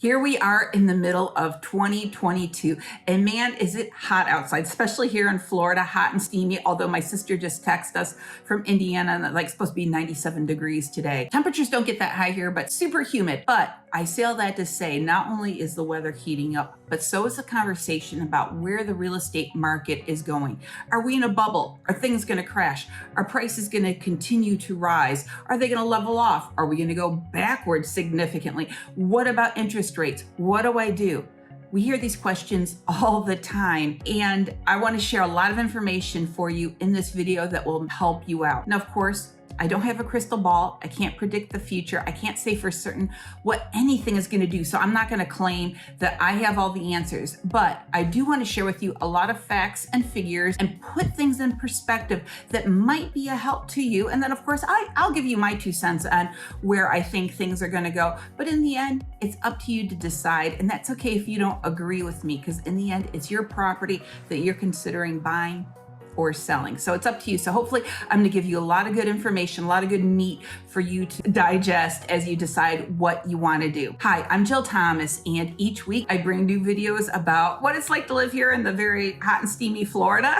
Here we are in the middle of 2022, and man, is it hot outside, especially here in Florida, hot and steamy, although my sister just texted us from Indiana and it's supposed to be 97 degrees today. Temperatures don't get that high here, but super humid. But I say all that to say, not only is the weather heating up, but so is the conversation about where the real estate market is going. Are we in a bubble? Are things going to crash? Are prices going to continue to rise? Are they going to level off? Are we going to go backwards significantly? What about interest rates? What do I do? We hear these questions all the time, and I want to share a lot of information for you in this video that will help you out. Now, of course, I don't have a crystal ball. I can't predict the future. I can't say for certain what anything is going to do. So I'm not going to claim that I have all the answers, but I do want to share with you a lot of facts and figures and put things in perspective that might be a help to you. And then of course, I'll give you my 2 cents on where I think things are going to go. But in the end, it's up to you to decide. And that's okay if you don't agree with me, because in the end, it's your property that you're considering buying or selling. So it's up to you. So hopefully I'm going to give you a lot of good information, a lot of good meat for you to digest as you decide what you want to do. Hi, I'm Jill Thomas, and each week I bring new videos about what it's like to live here in the very hot and steamy Florida,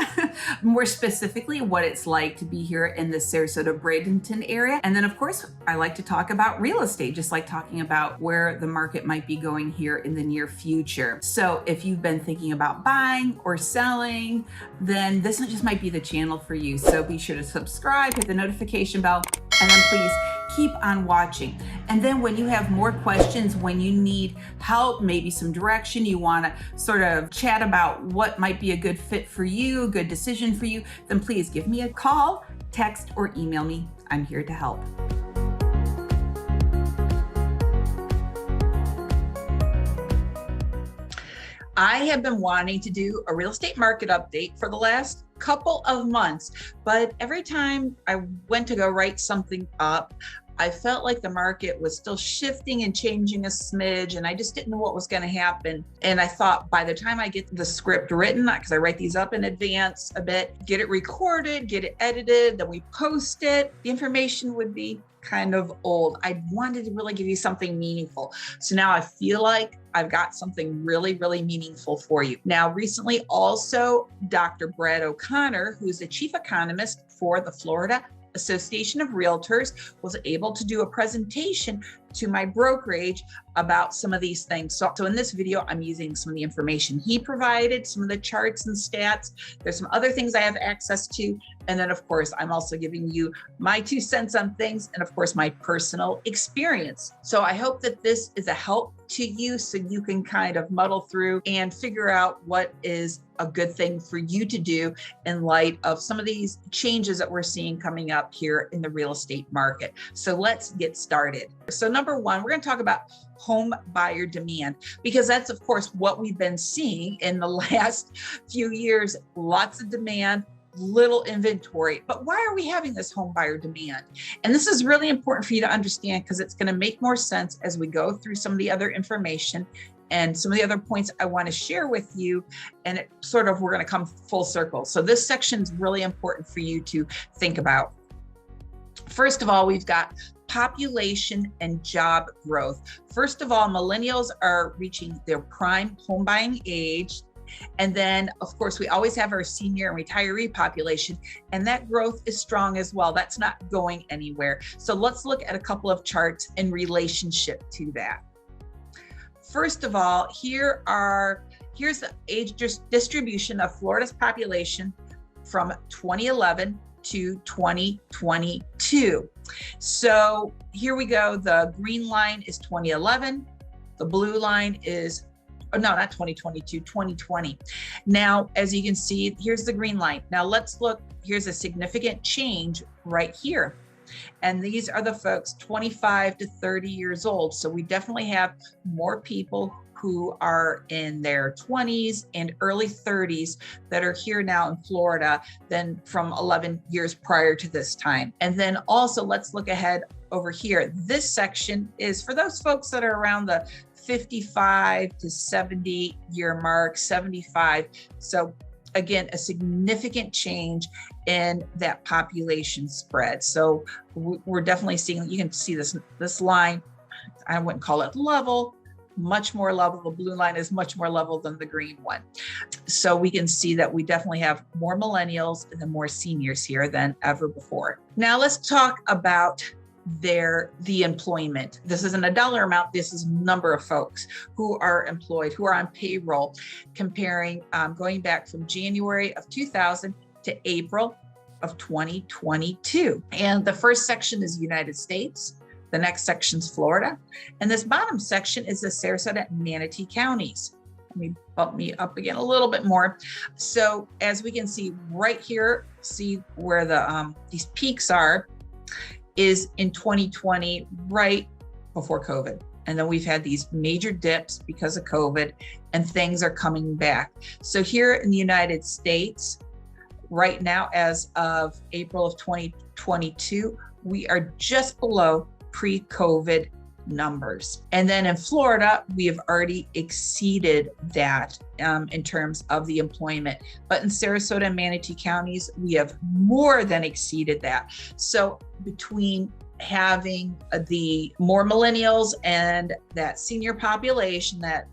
more specifically what it's like to be here in the Sarasota Bradenton area. And then of course, I like to talk about real estate, just like talking about where the market might be going here in the near future. So if you've been thinking about buying or selling, then this just might be the channel for you. So be sure to subscribe, hit the notification bell, and then please keep on watching. And then when you have more questions, when you need help, maybe some direction, you want to sort of chat about what might be a good fit for you, a good decision for you, then please give me a call, text, or email me. I'm here to help. I have been wanting to do a real estate market update for the last couple of months, but every time I went to go write something up, I felt like the market was still shifting and changing a smidge, and I just didn't know what was going to happen. And I thought by the time I get the script written, because I write these up in advance a bit, get it recorded, get it edited, then we post it, the information would be kind of old. I wanted to really give you something meaningful. So now I feel like I've got something really, really meaningful for you. Now, recently also, Dr. Brad O'Connor, who's the chief economist for the Florida Association of Realtors, was able to do a presentation to my brokerage about some of these things. So in this video, I'm using some of the information he provided, some of the charts and stats. There's some other things I have access to. And then of course, I'm also giving you my 2 cents on things and of course, my personal experience. So I hope that this is a help to you so you can kind of muddle through and figure out what is a good thing for you to do in light of some of these changes that we're seeing coming up here in the real estate market. So let's get started. So number one, we're going to talk about home buyer demand, because that's of course what we've been seeing in the last few years. Lots of demand, little inventory. But why are we having this home buyer demand? And this is really important for you to understand, because it's going to make more sense as we go through some of the other information and some of the other points I want to share with you. And it sort of, we're going to come full circle. So this section is really important for you to think about. First of all, we've got population and job growth. First of all, millennials are reaching their prime home buying age. And then, of course, we always have our senior and retiree population, and that growth is strong as well. That's not going anywhere. So let's look at a couple of charts in relationship to that. First of all, here's the age distribution of Florida's population from 2011 to 2022. So here we go. The green line is 2011. The blue line is, oh, no, not 2022, 2020. Now, as you can see, here's the green line. Now let's look, here's a significant change right here. And these are the folks 25 to 30 years old. So we definitely have more people who are in their 20s and early 30s that are here now in Florida than from 11 years prior to this time. And then also let's look ahead over here. This section is for those folks that are around the 55 to 70 year mark, 75. So again, a significant change in that population spread. So we're definitely seeing, you can see this line, I wouldn't call it level, much more level. The blue line is much more level than the green one. So we can see that we definitely have more millennials and more seniors here than ever before. Now let's talk about the employment. This isn't a dollar amount. This is number of folks who are employed, who are on payroll, comparing going back from January of 2000 to April of 2022. And the first section is United States. The next section is Florida. And this bottom section is the Sarasota and Manatee Counties. Let me bump me up again a little bit more. So as we can see right here, see where the these peaks are, is in 2020, right before COVID. And then we've had these major dips because of COVID, and things are coming back. So here in the United States, right now, as of April of 2022, we are just below pre-COVID numbers. And then in Florida, we have already exceeded that in terms of the employment. But in Sarasota and Manatee counties, we have more than exceeded that. So between having the more millennials and that senior population that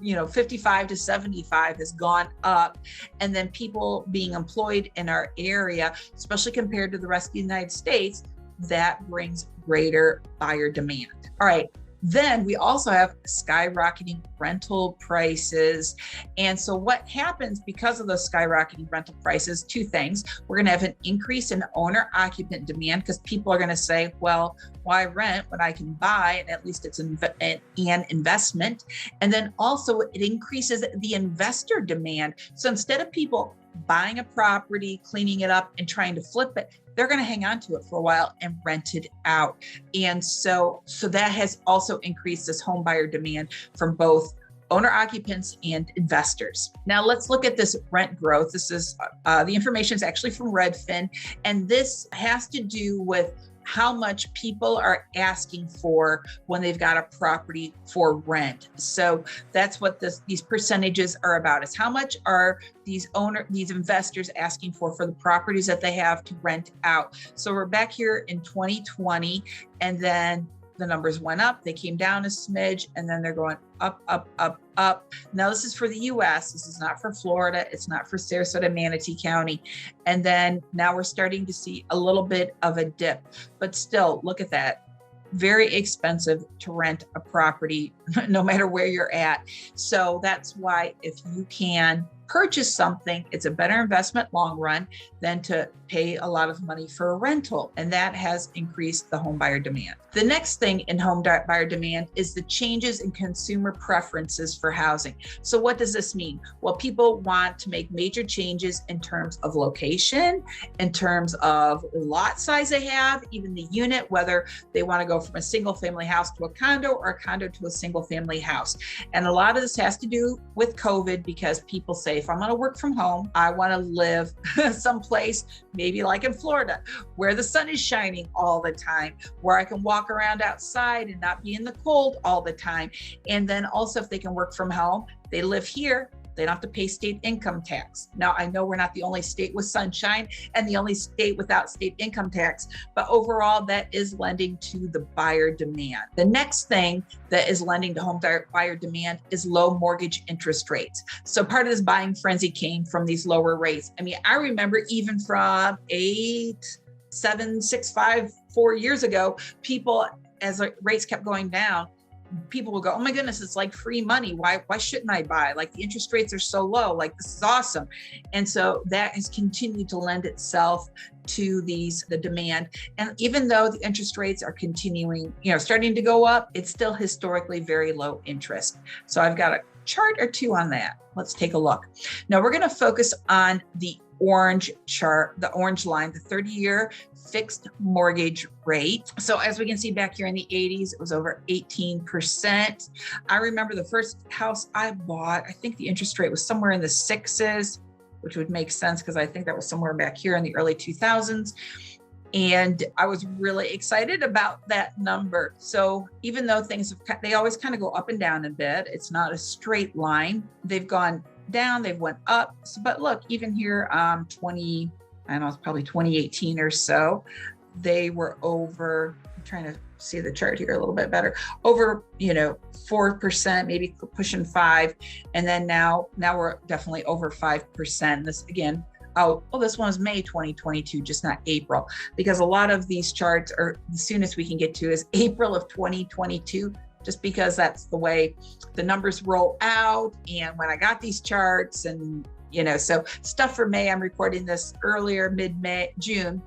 55 to 75 has gone up, and then people being employed in our area, especially compared to the rest of the United States, that brings greater buyer demand. All right. Then we also have skyrocketing rental prices. And so what happens because of those skyrocketing rental prices, two things. We're going to have an increase in owner occupant demand because people are going to say, well, why rent when I can buy? And at least it's an investment. And then also it increases the investor demand. So instead of people buying a property, cleaning it up and trying to flip it, they're going to hang on to it for a while and rent it out. And so that has also increased this home buyer demand from both owner occupants and investors. Now let's look at this rent growth. This is the information is actually from Redfin, and this has to do with how much people are asking for when they've got a property for rent. So that's what these percentages are about, is how much are these investors asking for the properties that they have to rent out. So we're back here in 2020, and then the numbers went up, they came down a smidge, and then they're going up, up, up, up. Now this is for the US. This is not for Florida. It's not for Sarasota, Manatee County. And then now we're starting to see a little bit of a dip, but still look at that. Very expensive to rent a property no matter where you're at. So that's why if you can purchase something, it's a better investment long run than to pay a lot of money for a rental. And that has increased the home buyer demand. The next thing in home buyer demand is the changes in consumer preferences for housing. So what does this mean? Well, people want to make major changes in terms of location, in terms of lot size they have, even the unit, whether they want to go from a single family house to a condo or a condo to a single family house. And a lot of this has to do with COVID, because people say, if I'm going to work from home, I want to live someplace, maybe like in Florida, where the sun is shining all the time, where I can walk around outside and not be in the cold all the time. And then also, if they can work from home, they live here, they don't have to pay state income tax. Now, I know we're not the only state with sunshine and the only state without state income tax, but overall, that is lending to the buyer demand. The next thing that is lending to home buyer demand is low mortgage interest rates. So part of this buying frenzy came from these lower rates. I mean, I remember even from 4 years ago, people, as rates kept going down, people will go, oh my goodness, it's like free money. Why shouldn't I buy? Like, the interest rates are so low, like this is awesome. And so that has continued to lend itself to the demand. And even though the interest rates are continuing, starting to go up, it's still historically very low interest. So I've got a chart or two on that. Let's take a look. Now we're going to focus on the orange chart, the orange line, the 30-year fixed mortgage rate. So as we can see back here in the 80s, it was over 18%. I remember the first house I bought, I think the interest rate was somewhere in the 6s, which would make sense because I think that was somewhere back here in the early 2000s. And I was really excited about that number. So even though they always kind of go up and down a bit, it's not a straight line. They've gone down, they've went up. But look, even here, it's probably 2018 or so, they were over, I'm trying to see the chart here a little bit better, over, 4%, maybe pushing 5. And then now we're definitely over 5%. This again, this one was May 2022, just not April, because a lot of these charts are, the soonest we can get to is April of 2022, just because that's the way the numbers roll out. And when I got these charts and, so stuff for May, I'm recording this earlier, mid-May, June.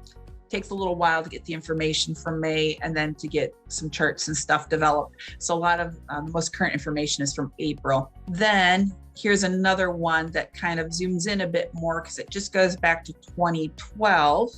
Takes a little while to get the information from May and then to get some charts and stuff developed. So a lot of the most current information is from April. Then here's another one that kind of zooms in a bit more because it just goes back to 2012.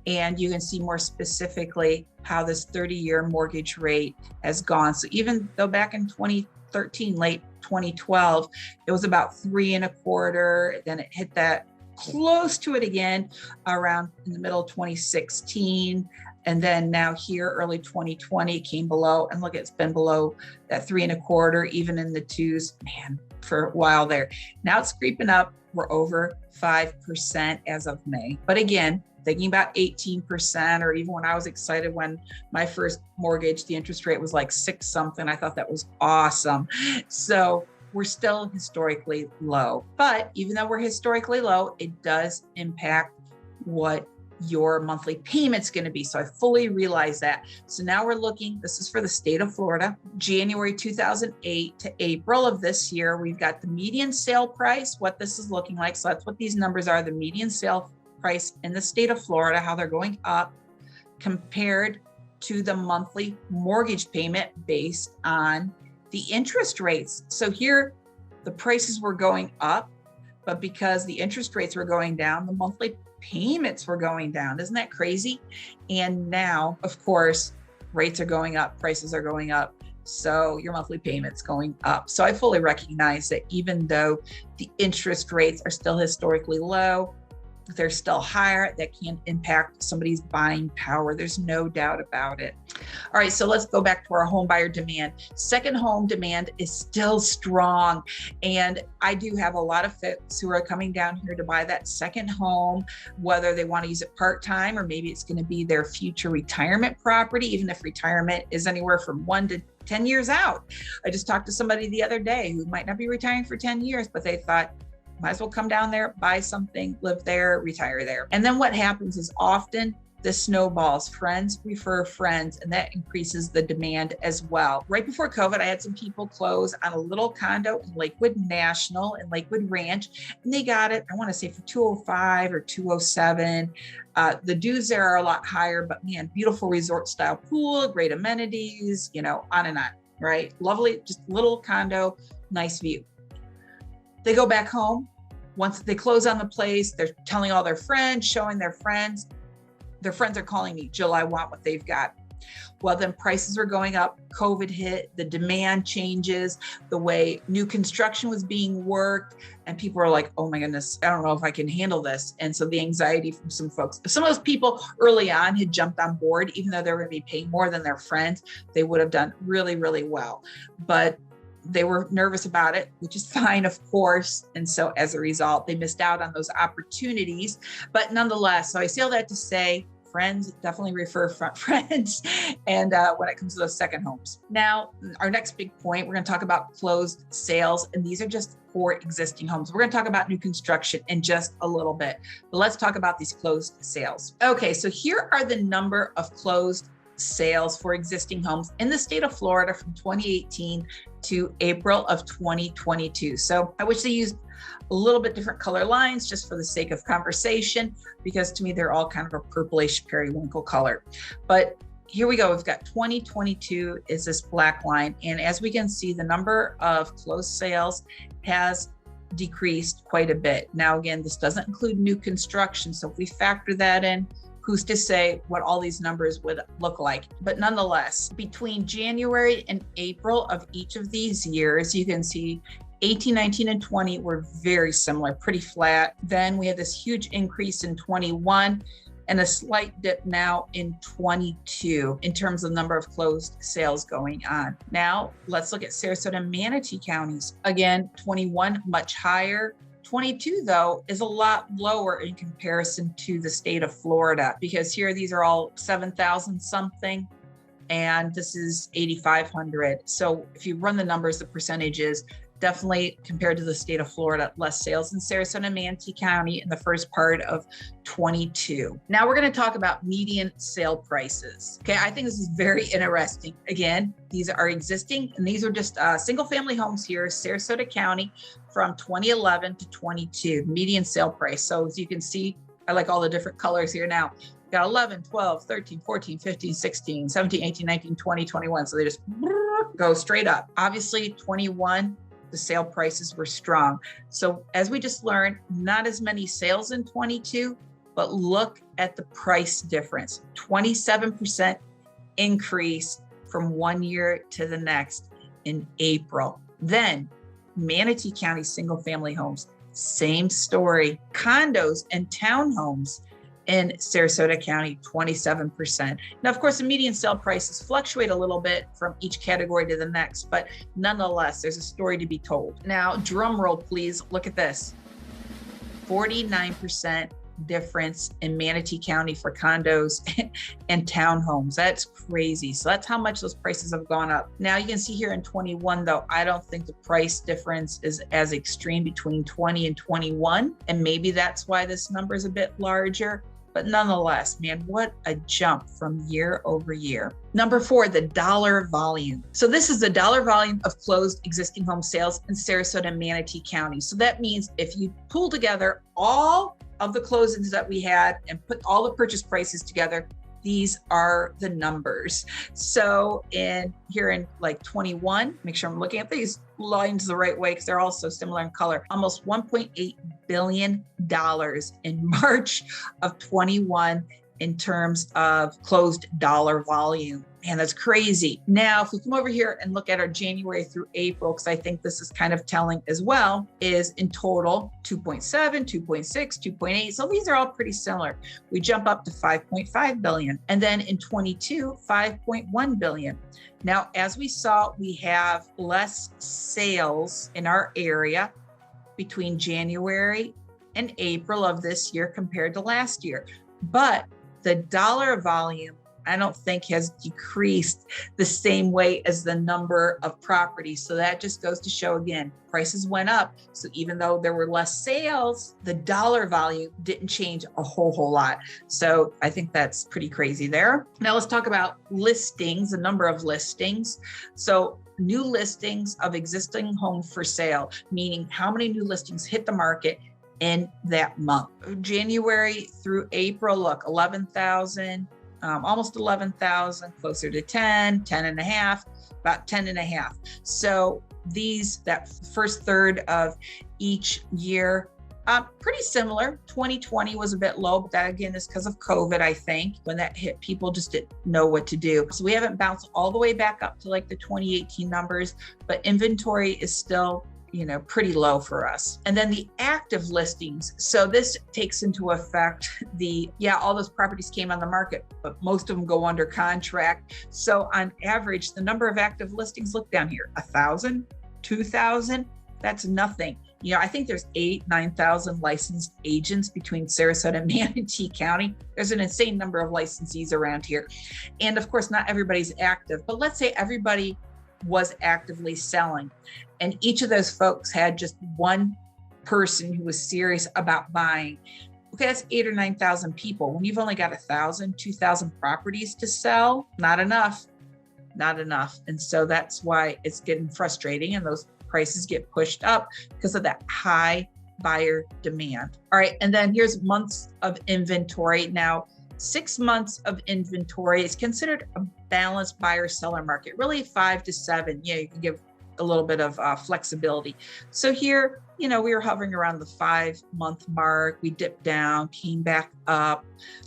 And you can see more specifically how this 30-year mortgage rate has gone. So even though back in 2013, late 2012, it was about 3.25, then it hit that close to it again around in the middle of 2016. And then now here, early 2020, it came below, and look, it's been below that 3.25, even in the 2s, man, for a while there. Now it's creeping up. We're over 5% as of May. But again, thinking about 18%, or even when I was excited when my first mortgage, the interest rate was like 6 something. I thought that was awesome. So we're still historically low. But even though we're historically low, it does impact what your monthly payment's going to be. So I fully realize that. So now we're looking, this is for the state of Florida, January 2008 to April of this year. We've got the median sale price, what this is looking like. So that's what these numbers are, the median sale price in the state of Florida, how they're going up compared to the monthly mortgage payment based on the interest rates. So here, the prices were going up, but because the interest rates were going down, the monthly payments were going down. Isn't that crazy? And now, of course, rates are going up, prices are going up. So your monthly payment's going up. So I fully recognize that even though the interest rates are still historically low, they're still higher, that can impact somebody's buying power. There's no doubt about it. All right, so let's go back to our home buyer demand. Second home demand is still strong. And I do have a lot of folks who are coming down here to buy that second home, whether they want to use it part-time or maybe it's going to be their future retirement property, even if retirement is anywhere from 1 to 10 years out. I just talked to somebody the other day who might not be retiring for 10 years, but they thought, might as well come down there, buy something, live there, retire there. And then what happens is often this snowballs, friends refer friends, and that increases the demand as well. Right before COVID, I had some people close on a little condo in Lakewood National and Lakewood Ranch, and they got it, I want to say for $205 or $207. The dues there are a lot higher, but man, beautiful resort style pool, great amenities, on and on, right? Lovely, just little condo, nice view. They go back home. Once they close on the place, they're telling all their friends, showing their friends. Their friends are calling me, Jill, I want what they've got. Well, then prices are going up. COVID hit, the demand changes, the way new construction was being worked, and people are like, oh my goodness, I don't know if I can handle this. And so the anxiety from some folks, some of those people early on had jumped on board, even though they were going to be paying more than their friends, they would have done really, really well. But they were nervous about it, which is fine, of course. And so as a result, they missed out on those opportunities. But nonetheless, so I say all that to say, friends definitely refer friends. And when it comes to those second homes. Now, our next big point, we're going to talk about closed sales. And these are just for existing homes. We're going to talk about new construction in just a little bit. But let's talk about these closed sales. Okay, so here are the number of closed sales for existing homes in the state of Florida from 2018 to April of 2022. So I wish they used a little bit different color lines just for the sake of conversation, because to me, they're all kind of a purplish periwinkle color. But here we go. We've got 2022 is this black line. And as we can see, the number of closed sales has decreased quite a bit. Now, again, this doesn't include new construction. So if we factor that in, who's to say what all these numbers would look like? But nonetheless, between January and April of each of these years, you can see 18, 19, and 20 were very similar, pretty flat. Then we had this huge increase in 21 and a slight dip now in 22 in terms of the number of closed sales going on. Now, let's look at Sarasota and Manatee Counties. Again, 21, much higher. 22, though, is a lot lower in comparison to the state of Florida, because here these are all 7,000 something. and this is 8,500. So if you run the numbers, the percentages, definitely compared to the state of Florida, less sales in Sarasota and Manatee County in the first part of 22. Now we're going to talk about median sale prices. Okay, I think this is very interesting. Again, these are existing, and these are just single family homes here, Sarasota County from 2011 to 22, median sale price. So as you can see, I like all the different colors here now. Got 11, 12, 13, 14, 15, 16, 17, 18, 19, 20, 21. So they just go straight up. Obviously 21, the sale prices were strong. So as we just learned, not as many sales in 22, but look at the price difference, 27% increase from one year to the next in April. Then Manatee County single family homes, same story. Condos and townhomes in Sarasota County, 27%. Now, of course, the median sale prices fluctuate a little bit from each category to the next, but nonetheless, there's a story to be told. Now, drum roll, please. Look at this. 49% difference in Manatee County for condos and townhomes. That's crazy. So that's how much those prices have gone up. Now you can see here in 21, though, I don't think the price difference is as extreme between 20 and 21. And maybe that's why this number is a bit larger. But nonetheless, man, what a jump from year over year. Number 4, the dollar volume. So this is the dollar volume of closed existing home sales in Sarasota and Manatee County. So that means if you pull together all of the closings that we had and put all the purchase prices together, these are the numbers. So here in like 21, make sure I'm looking at these lines the right way because they're all so similar in color, almost $1.8 billion in March of 21 in terms of closed dollar volume. Man, that's crazy. Now, if we come over here and look at our January through April, because I think this is kind of telling as well, is in total 2.7, 2.6, 2.8. So these are all pretty similar. We jump up to 5.5 billion. And then in 22, 5.1 billion. Now, as we saw, we have less sales in our area between January and April of this year compared to last year. But the dollar volume, I don't think has decreased the same way as the number of properties. So that just goes to show again, prices went up. So even though there were less sales, the dollar volume didn't change a whole lot. So I think that's pretty crazy there. Now let's talk about listings, the number of listings. So new listings of existing homes for sale, meaning how many new listings hit the market in that month. January through April, look, 11,000. Almost 11,000, closer to 10, 10 and a half, about 10 and a half. So that first third of each year, pretty similar. 2020 was a bit low, but that again is because of COVID, I think. When that hit, people just didn't know what to do. So we haven't bounced all the way back up to like the 2018 numbers, but inventory is still pretty low for us. And then the active listings. So this takes into effect all those properties came on the market, but most of them go under contract. So on average, the number of active listings, look down here, 1,000, 2,000, that's nothing. I think there's 9,000 licensed agents between Sarasota and Manatee County. There's an insane number of licensees around here. And of course, not everybody's active, but let's say everybody was actively selling. And each of those folks had just one person who was serious about buying. Okay, that's 8,000 or 9,000 people. When you've only got 1,000, 2,000 properties to sell, not enough. And so that's why it's getting frustrating and those prices get pushed up because of that high buyer demand. All right, and then here's months of inventory. Now, 6 months of inventory is considered a balanced buyer-seller market, really 5 to 7. You can give a little bit of flexibility. So here, we were hovering around the 5-month mark. We dipped down, came back up.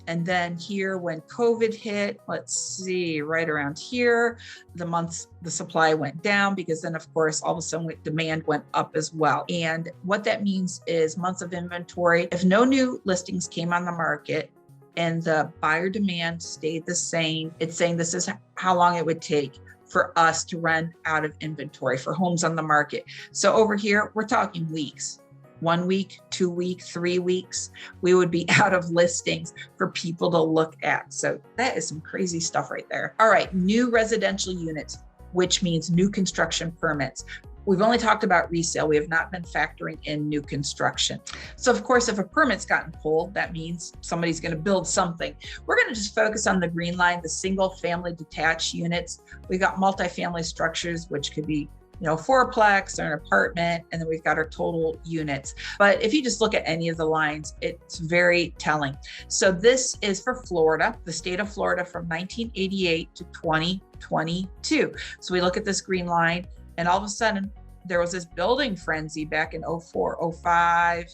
And then here when COVID hit, let's see, right around here, the supply went down because then of course, all of a sudden demand went up as well. And what that means is months of inventory, if no new listings came on the market, and the buyer demand stayed the same, it's saying this is how long it would take for us to run out of inventory for homes on the market. So over here, we're talking weeks. 1 week, 2 weeks, 3 weeks, we would be out of listings for people to look at. So that is some crazy stuff right there. All right, new residential units, which means new construction permits. We've only talked about resale. We have not been factoring in new construction. So of course, if a permit's gotten pulled, that means somebody's going to build something. We're going to just focus on the green line, the single family detached units. We've got multifamily structures, which could be, you know, fourplex or an apartment, and then we've got our total units. But if you just look at any of the lines, it's very telling. So this is for Florida, the state of Florida from 1988 to 2022. So we look at this green line, and all of a sudden there was this building frenzy back in 04, 05,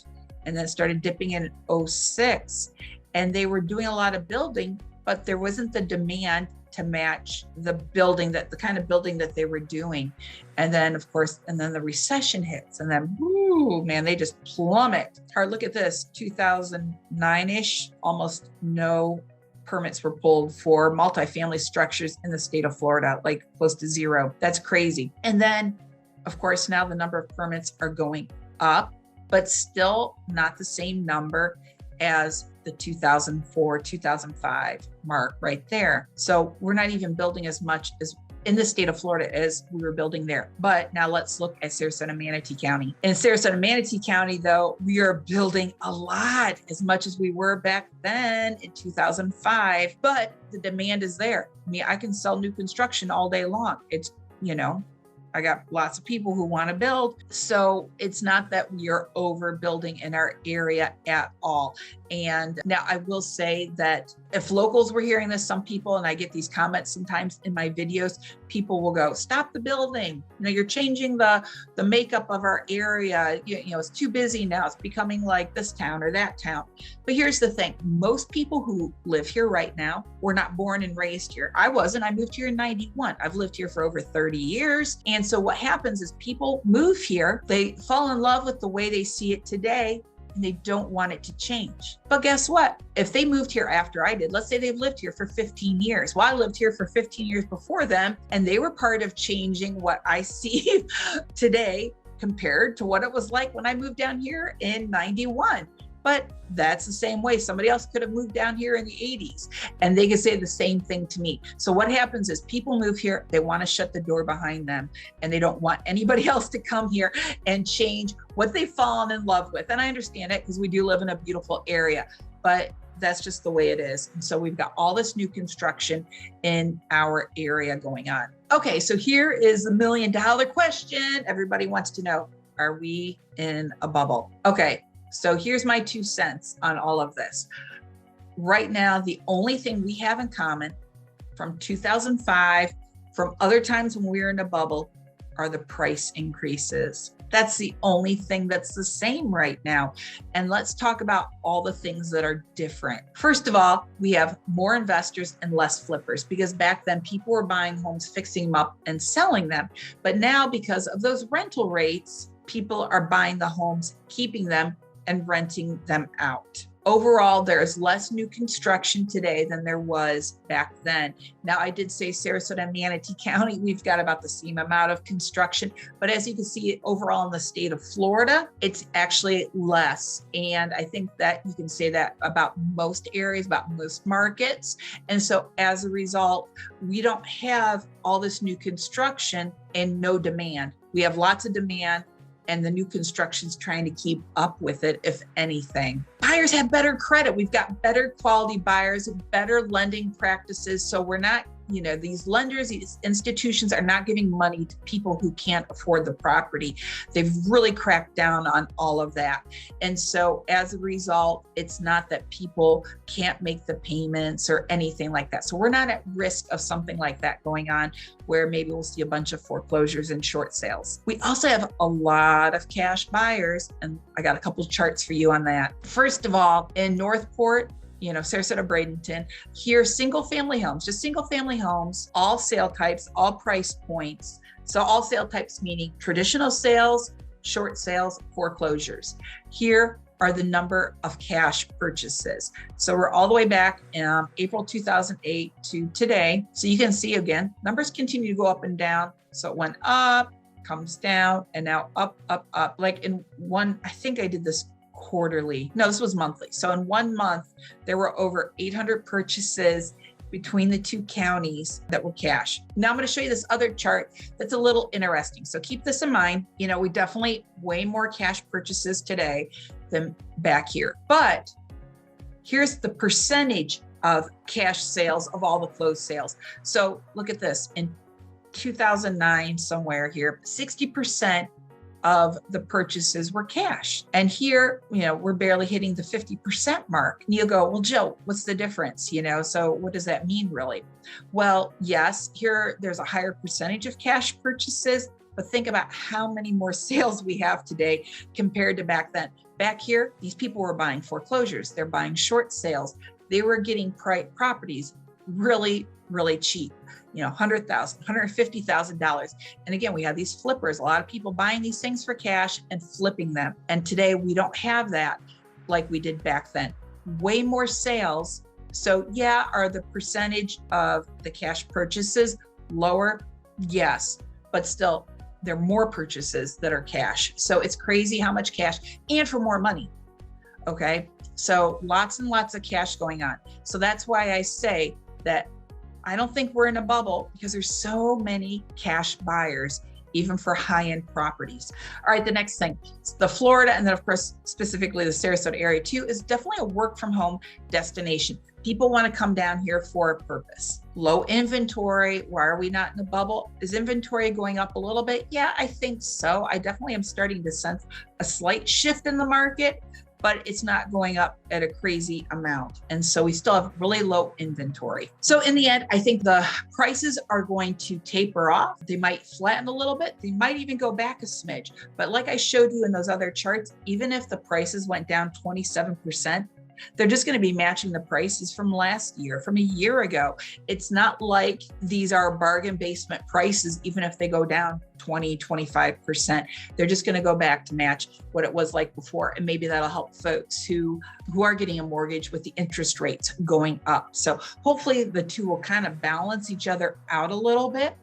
and then it started dipping in 06. And they were doing a lot of building, but there wasn't the demand to match the building, that the kind of building that they were doing. And then of course, and then the recession hits, and then, ooh, man, they just plummet. Hard look at this, 2009-ish, almost no permits were pulled for multifamily structures in the state of Florida, like close to zero. That's crazy. And then of course, now the number of permits are going up, but still not the same number as the 2004, 2005 mark right there. So we're not even building as much as in the state of Florida as we were building there. But now let's look at Sarasota and Manatee County. In Sarasota and Manatee County, though, we are building a lot, as much as we were back then in 2005, but the demand is there. I mean, I can sell new construction all day long. It's, you know, I got lots of people who want to build. So it's not that we are overbuilding in our area at all. And now I will say that if locals were hearing this, some people, and I get these comments sometimes in my videos, people will go, stop the building. You know, you're changing the makeup of our area. You know, it's too busy now. It's becoming like this town or that town. But here's the thing. Most people who live here right now were not born and raised here. I wasn't. I moved here in 91. I've lived here for over 30 years. And so what happens is people move here, they fall in love with the way they see it today, and they don't want it to change. But guess what? If they moved here after I did, let's say they've lived here for 15 years. Well, I lived here for 15 years before them, and they were part of changing what I see today compared to what it was like when I moved down here in 91. But that's the same way. Somebody else could have moved down here in the 80s, and they could say the same thing to me. So what happens is people move here, they want to shut the door behind them, and they don't want anybody else to come here and change what they've fallen in love with. And I understand it, because we do live in a beautiful area, but that's just the way it is. And so we've got all this new construction in our area going on. Okay, so here is the $1 million question. Everybody wants to know, are we in a bubble? Okay. So here's my 2 cents on all of this. Right now, the only thing we have in common from 2005, from other times when we were in a bubble, are the price increases. That's the only thing that's the same right now. And let's talk about all the things that are different. First of all, we have more investors and less flippers, because back then people were buying homes, fixing them up and selling them. But now, because of those rental rates, people are buying the homes, keeping them, and renting them out. Overall, there's less new construction today than there was back then. Now, I did say Sarasota and Manatee County, we've got about the same amount of construction, but as you can see, overall in the state of Florida, it's actually less. And I think that you can say that about most areas, about most markets. And so as a result, we don't have all this new construction and no demand. We have lots of demand, and the new construction's trying to keep up with it, if anything. Buyers have better credit. We've got better quality buyers, better lending practices. So we're not, you know, these lenders, these institutions are not giving money to people who can't afford the property. They've really cracked down on all of that. And so as a result, it's not that people can't make the payments or anything like that. So we're not at risk of something like that going on, where maybe we'll see a bunch of foreclosures and short sales. We also have a lot of cash buyers, and I got a couple of charts for you on that. First of all, in Northport, you know, Sarasota, Bradenton, here, single family homes, just single family homes, all sale types, all price points. So all sale types, meaning traditional sales, short sales, foreclosures. Here are the number of cash purchases. So we're all the way back in April 2008 to today. So you can see, again, numbers continue to go up and down. So it went up, comes down, and now up, up, up. Like in one, I think I did this quarterly. No, this was monthly. So in 1 month, there were over 800 purchases between the two counties that were cash. Now I'm going to show you this other chart that's a little interesting. So keep this in mind. You know, we definitely way more cash purchases today than back here. But here's the percentage of cash sales of all the closed sales. So look at this. In 2009, somewhere here, 60% of the purchases were cash. And here, you know, we're barely hitting the 50% mark. And you'll go, well, Jill, what's the difference? You know, so what does that mean really? Well, yes, here there's a higher percentage of cash purchases, but think about how many more sales we have today compared to back then. Back here, these people were buying foreclosures. They're buying short sales. They were getting properties really, really cheap. You know, $100,000, $150,000. And again, we have these flippers, a lot of people buying these things for cash and flipping them. And today we don't have that like we did back then. Way more sales. So yeah, are the percentage of the cash purchases lower? Yes, but still there are more purchases that are cash. So it's crazy how much cash and for more money. Okay. So lots and lots of cash going on. So that's why I say that I don't think we're in a bubble because there's so many cash buyers, even for high-end properties. All right, the next thing, the Florida, and then of course, specifically the Sarasota area too, is definitely a work from home destination. People want to come down here for a purpose. Low inventory, why are we not in a bubble? Is inventory going up a little bit? Yeah, I think so. I definitely am starting to sense a slight shift in the market, but it's not going up at a crazy amount. And so we still have really low inventory. So in the end, I think the prices are going to taper off. They might flatten a little bit. They might even go back a smidge. But like I showed you in those other charts, even if the prices went down 27%, they're just going to be matching the prices from last year, from a year ago. It's not like these are bargain basement prices, even if they go down 20, 25%. They're just going to go back to match what it was like before. And maybe that'll help folks who are getting a mortgage with the interest rates going up. So hopefully the two will kind of balance each other out a little bit.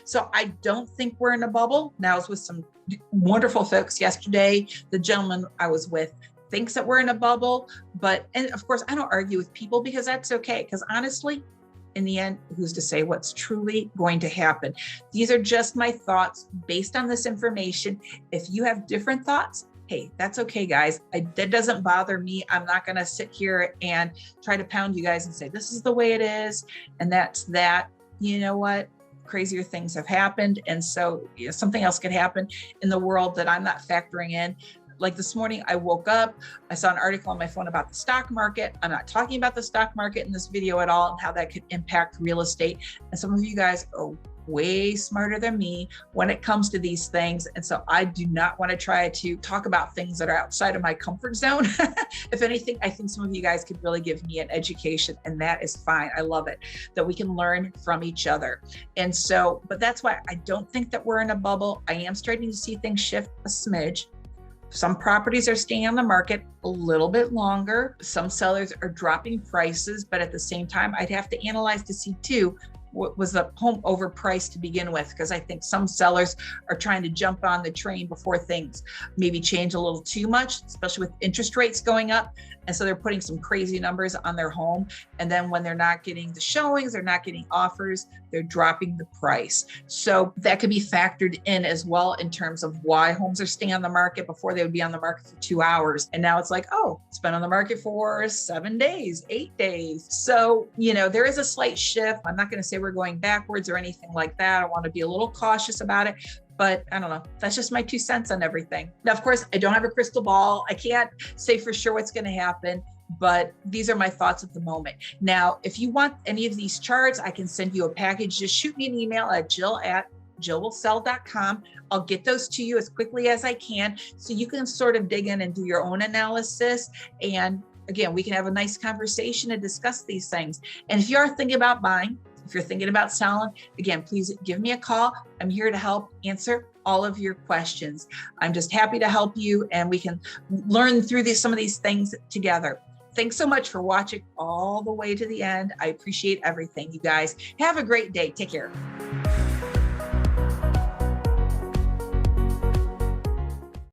So I don't think we're in a bubble. Now, I was with some wonderful folks yesterday. The gentleman I was with thinks that we're in a bubble, and of course I don't argue with people because that's okay. Because honestly, in the end, who's to say what's truly going to happen? These are just my thoughts based on this information. If you have different thoughts, hey, that's okay, guys. That doesn't bother me. I'm not going to sit here and try to pound you guys and say, this is the way it is. And that's that. You know what? Crazier things have happened. And so something else could happen in the world that I'm not factoring in. Like this morning, I woke up, I saw an article on my phone about the stock market. I'm not talking about the stock market in this video at all and how that could impact real estate. And some of you guys are way smarter than me when it comes to these things. And so I do not want to try to talk about things that are outside of my comfort zone. If anything, I think some of you guys could really give me an education, and that is fine. I love it that we can learn from each other. And so, but that's why I don't think that we're in a bubble. I am starting to see things shift a smidge. Some properties are staying on the market a little bit longer. Some sellers are dropping prices, but at the same time, I'd have to analyze to see too, what was the home overpriced to begin with? Because I think some sellers are trying to jump on the train before things maybe change a little too much, especially with interest rates going up. And so they're putting some crazy numbers on their home. And then when they're not getting the showings, they're not getting offers, they're dropping the price. So that could be factored in as well in terms of why homes are staying on the market. Before they would be on the market for 2 hours. And now it's like, oh, it's been on the market for 7 days, 8 days. So, there is a slight shift. I'm not going to say we're going backwards or anything like that. I want to be a little cautious about it. But I don't know. That's just my 2 cents on everything. Now, of course, I don't have a crystal ball. I can't say for sure what's going to happen, but these are my thoughts at the moment. Now, if you want any of these charts, I can send you a package. Just shoot me an email at jill@jillwillsell.com. I'll get those to you as quickly as I can so you can sort of dig in and do your own analysis. And again, we can have a nice conversation and discuss these things. And if you are thinking about buying, if you're thinking about selling, again, please give me a call. I'm here to help answer all of your questions. I'm just happy to help you, and we can learn through some of these things together. Thanks so much for watching all the way to the end. I appreciate everything. You guys have a great day. Take care.